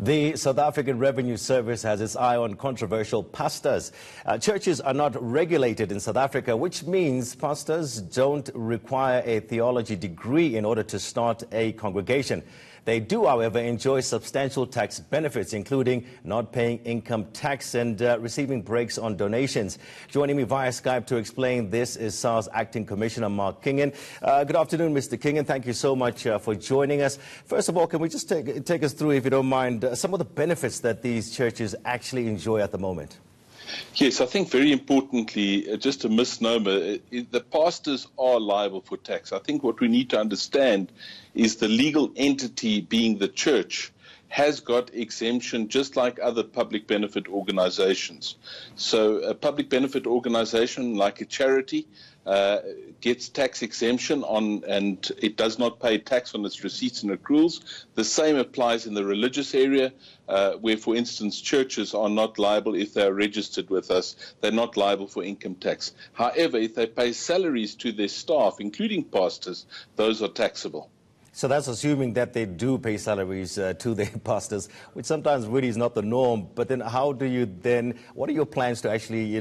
The South African Revenue Service has its eye on controversial pastors. Churches are not regulated in South Africa, which means pastors don't require a theology degree in order to start a congregation. They do, however, enjoy substantial tax benefits, including not paying income tax and receiving breaks on donations. Joining me via Skype to explain this is Sars Acting Commissioner Mark Kingan. Good afternoon, Mr. Kingan. Thank you so much for joining us. First of all, can we just take us through, if you don't mind, some of the benefits that these churches actually enjoy at the moment? Yes, I think very importantly, just a misnomer, the pastors are liable for tax. I think what we need to understand is the legal entity, being the church, has got exemption just like other public benefit organizations. So a public benefit organization like a charity gets tax exemption on, and it does not pay tax on its receipts and accruals. The same applies in the religious area, where, for instance, churches are not liable if they are registered with us. They're not liable for income tax. However, if they pay salaries to their staff, including pastors, those are taxable. So that's assuming that they do pay salaries to their pastors, which sometimes really is not the norm. But then how do you then, what are your plans to actually,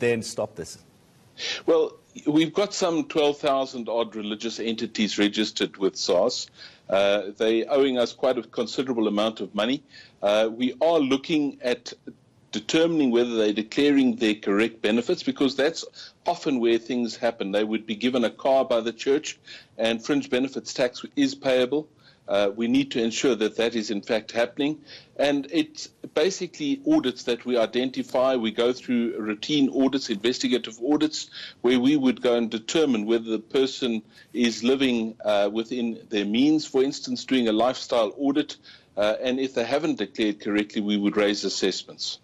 then stop this? Well, we've got some 12,000 odd religious entities registered with SARS. They're owing us quite a considerable amount of money. We are looking at determining whether they're declaring their correct benefits, because that's often where things happen. They would be given a car by the church, and fringe benefits tax is payable. We need to ensure that that is in fact happening. And it's basically audits that we identify. We go through routine audits, investigative audits, where we would go and determine whether the person is living within their means, for instance, doing a lifestyle audit. And if they haven't declared correctly, we would raise assessments.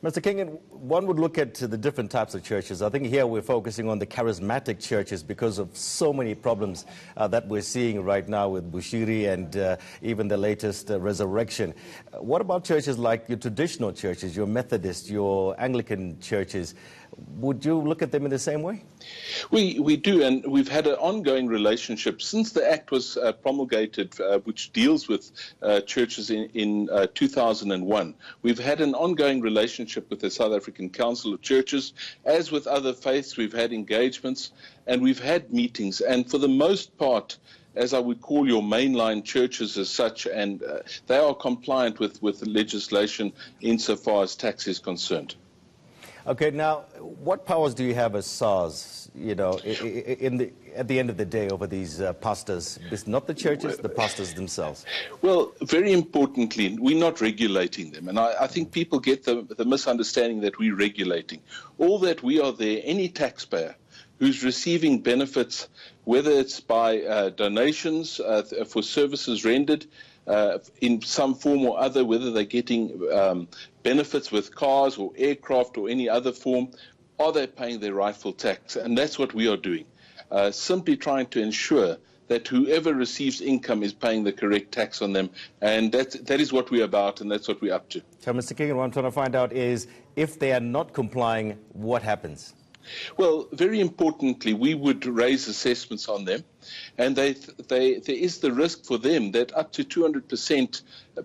Mr. Kingan, one would look at the different types of churches. I think here we're focusing on the charismatic churches because of so many problems that we're seeing right now with Bushiri and even the latest resurrection. What about churches like your traditional churches, your Methodist, your Anglican churches? Would you look at them in the same way? We do, and we've had an ongoing relationship since the Act was promulgated, which deals with churches in 2001. We've had an ongoing relationship with the South African Council of Churches. As with other faiths, we've had engagements and we've had meetings, and for the most part, as I would call your mainline churches as such, and they are compliant with the legislation insofar as tax is concerned. Okay, now, what powers do you have as SARS, at the end of the day over these pastors? It's not the churches, the pastors themselves. Well, very importantly, we're not regulating them. And I think people get the misunderstanding that we're regulating. All that we are there, any taxpayer who's receiving benefits, whether it's by donations for services rendered, in some form or other, whether they're getting benefits with cars or aircraft or any other form, are they paying their rightful tax? And that's what we are doing, simply trying to ensure that whoever receives income is paying the correct tax on them. And that is what we're about, and that's what we're up to. So, Mr. Kingan, what I'm trying to find out is, if they are not complying, what happens? Well, very importantly, we would raise assessments on them, and there is the risk for them that up to 200%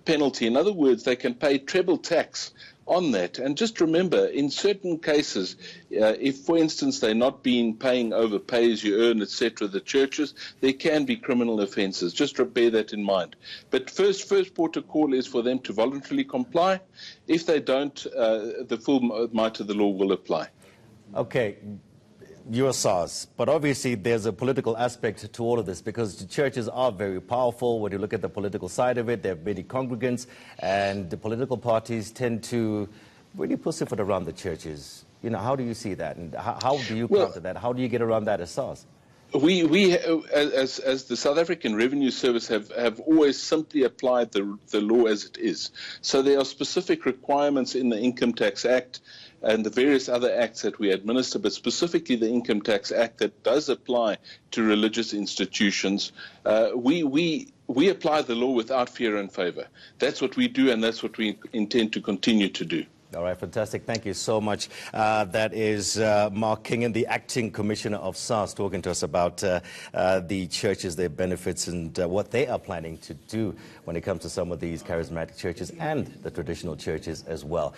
penalty. In other words, they can pay treble tax on that. And just remember, in certain cases, if, for instance, they're not paying over pay-as-you-earn, etc., the churches, there can be criminal offences. Just bear that in mind. But first port of call is for them to voluntarily comply. If they don't, the full might of the law will apply. Okay, you're SARS, but obviously there's a political aspect to all of this, because the churches are very powerful. When you look at the political side of it, there are many congregants, and the political parties tend to really pussyfoot around the churches. How do you see that, and how do you counter that? How do you get around that as SARS? We as the South African Revenue Service, have always simply applied the law as it is. So there are specific requirements in the Income Tax Act and the various other acts that we administer, but specifically the Income Tax Act that does apply to religious institutions. We apply the law without fear and favour. That's what we do, and that's what we intend to continue to do. All right, fantastic. Thank you so much. That is Mark Kingan, the Acting Commissioner of Sars, talking to us about the churches, their benefits, and what they are planning to do when it comes to some of these charismatic churches and the traditional churches as well.